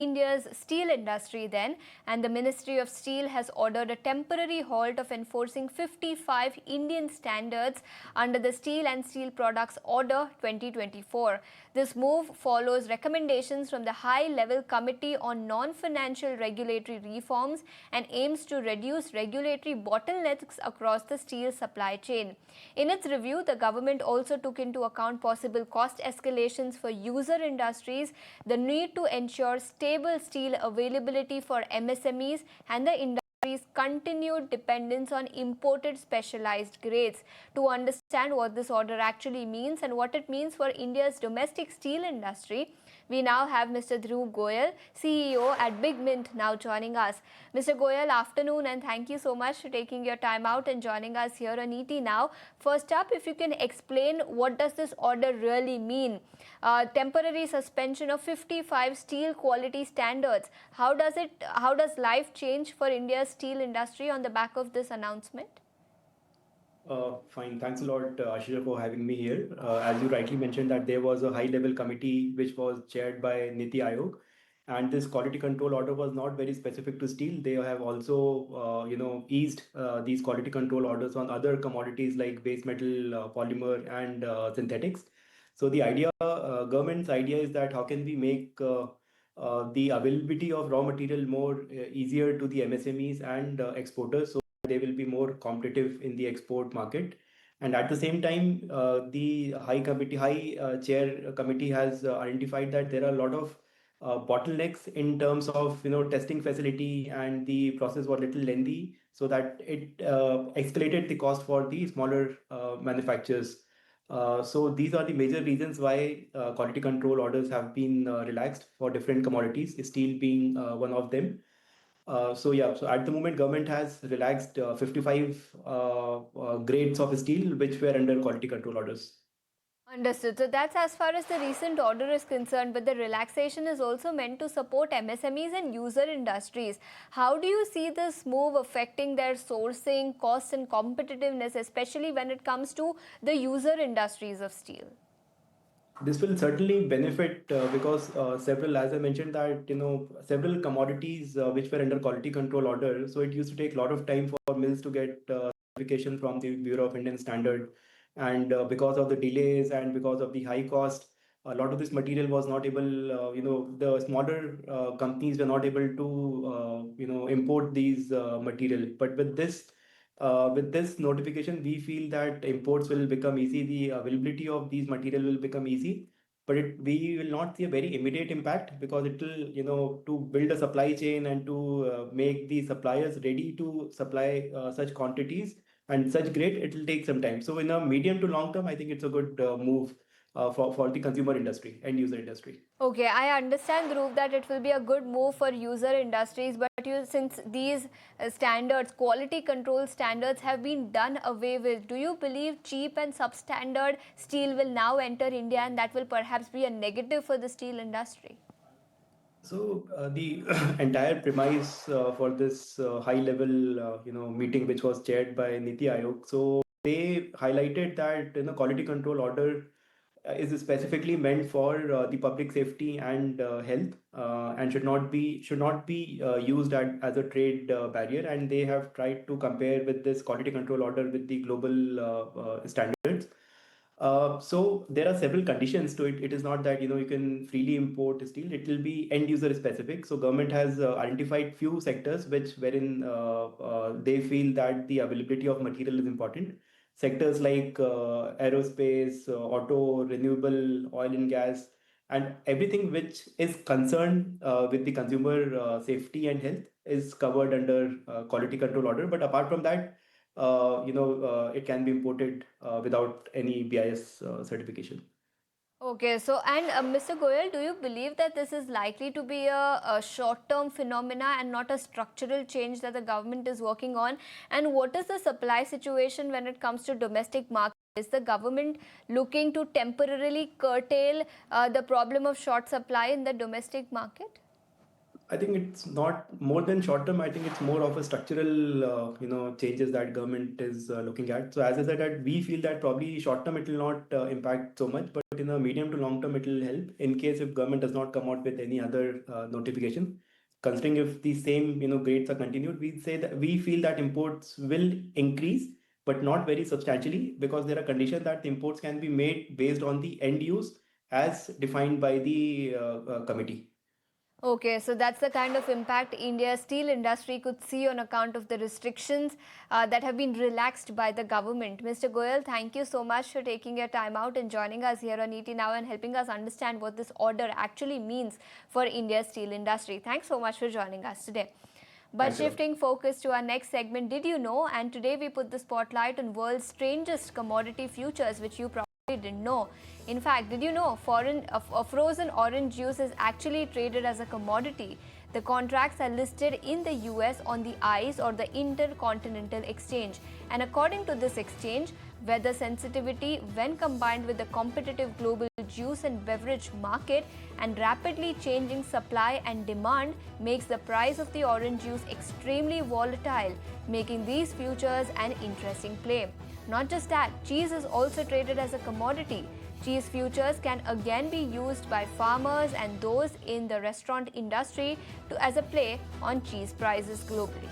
India's steel industry then, and the Ministry of Steel has ordered a temporary halt of enforcing 55 Indian standards under the Steel and Steel Products Order 2024. This move follows recommendations from the High-Level Committee on Non-Financial Regulatory Reforms and aims to reduce regulatory bottlenecks across the steel supply chain. In its review, the government also took into account possible cost escalations for user industries, the need to ensure stable steel availability for MSMEs, and the industry's continued dependence on imported specialized grades. To understand what this order actually means and what it means for India's domestic steel industry, we now have Mr. Dhruv Goyal, CEO at BigMint, now joining us. Mr. Goyal, afternoon, and thank you so much for taking your time out and joining us here on ET Now. First up, if you can explain what does this order really mean? Temporary suspension of 55 steel quality standards. How does life change for India's steel industry on the back of this announcement? Fine. Thanks a lot, Ashita, for having me here. As you rightly mentioned, that there was a high-level committee which was chaired by Niti Aayog, and this quality control order was not very specific to steel. They have also, eased these quality control orders on other commodities like base metal, polymer, and synthetics. So the government's idea is that how can we make the availability of raw material more easier to the MSMEs and exporters, so they will be more competitive in the export market. And at the same time, the high chair committee has identified that there are a lot of bottlenecks in terms of testing facility, and the process was little lengthy, so that it escalated the cost for the smaller manufacturers. So these are the major reasons why quality control orders have been relaxed for different commodities, steel being one of them. So at the moment, government has relaxed 55 grades of steel which were under quality control orders. Understood. So that's as far as the recent order is concerned, but the relaxation is also meant to support MSMEs and user industries. How do you see this move affecting their sourcing, costs and competitiveness, especially when it comes to the user industries of steel? This will certainly benefit because several, as I mentioned, that several commodities which were under quality control order. So it used to take a lot of time for mills to get certification from the Bureau of Indian Standard, and because of the delays and because of the high cost, a lot of this material was not able. The smaller companies were not able to import these material. But with this notification, we feel that imports will become easy, the availability of these material will become easy, but we will not see a very immediate impact, because it will, to build a supply chain and to make the suppliers ready to supply such quantities and such grade, it will take some time. So in a medium to long term, I think it's a good move for the consumer industry and user industry. Okay, I understand, Dhruv, that it will be a good move for user industries, but since these standards, quality control standards have been done away with, do you believe cheap and substandard steel will now enter India, and that will perhaps be a negative for the steel industry? So the entire premise for this high-level, meeting, which was chaired by Niti Aayog, so they highlighted that quality control order is specifically meant for the public safety and health, and should not be used as a trade barrier. And they have tried to compare with this quality control order with the global standards. So there are several conditions to it. It is not that you can freely import steel. It will be end user specific. So government has identified few sectors wherein they feel that the availability of material is important. Sectors like aerospace, auto, renewable, oil and gas, and everything which is concerned with the consumer safety and health is covered under quality control order. But apart from that, it can be imported without any BIS certification. Okay, so and Mr. Goyal, do you believe that this is likely to be a short-term phenomena and not a structural change that the government is working on? And what is the supply situation when it comes to domestic market? Is the government looking to temporarily curtail the problem of short supply in the domestic market? I think it's not more than short term. I think it's more of a structural, changes that government is looking at. So as I said, that we feel that probably short term it will not impact so much, but in the medium to long term it will help in case if government does not come out with any other notification. Considering if the same grades are continued, we say that we feel that imports will increase, but not very substantially because there are conditions that the imports can be made based on the end use as defined by the committee. Okay, so that's the kind of impact India's steel industry could see on account of the restrictions that have been relaxed by the government. Mr. Goyal, thank you so much for taking your time out and joining us here on ET Now and helping us understand what this order actually means for India's steel industry. Thanks so much for joining us today. But Thanks a lot. shifting focus to our next segment, did you know? And today we put the spotlight on world's strangest commodity futures, which you probably didn't know. In fact, did you know frozen orange juice is actually traded as a commodity? The contracts are listed in the US on the ICE or the Intercontinental Exchange. And according to this exchange, weather sensitivity, when combined with the competitive global juice and beverage market and rapidly changing supply and demand, makes the price of the orange juice extremely volatile, making these futures an interesting play. Not just that, cheese is also traded as a commodity. Cheese futures can again be used by farmers and those in the restaurant industry as a play on cheese prices globally.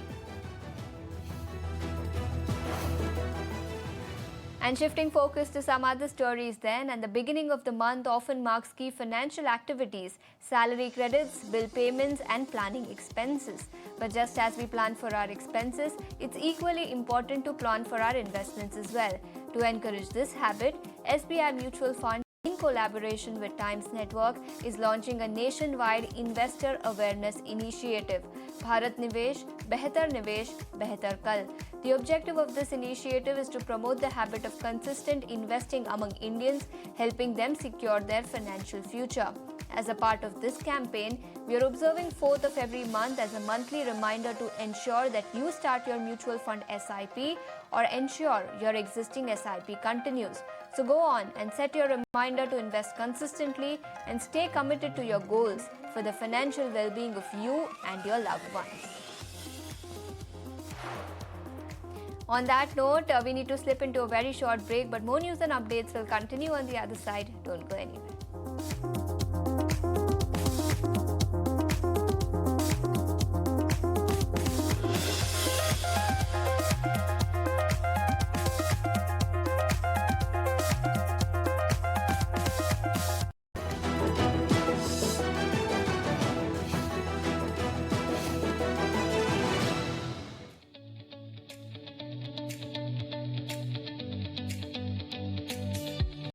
And shifting focus to some other stories then, and the beginning of the month often marks key financial activities, salary credits, bill payments and planning expenses. But just as we plan for our expenses, it's equally important to plan for our investments as well. To encourage this habit, SBI Mutual Fund, in collaboration with Times Network, is launching a nationwide investor awareness initiative, Bharat Nivesh, Behtar Nivesh, Behtar Kal. The objective of this initiative is to promote the habit of consistent investing among Indians, helping them secure their financial future. As a part of this campaign, we are observing 4th of every month as a monthly reminder to ensure that you start your mutual fund SIP or ensure your existing SIP continues. So go on and set your reminder to invest consistently and stay committed to your goals for the financial well-being of you and your loved ones. On that note, we need to slip into a very short break, but more news and updates will continue on the other side. Don't go anywhere.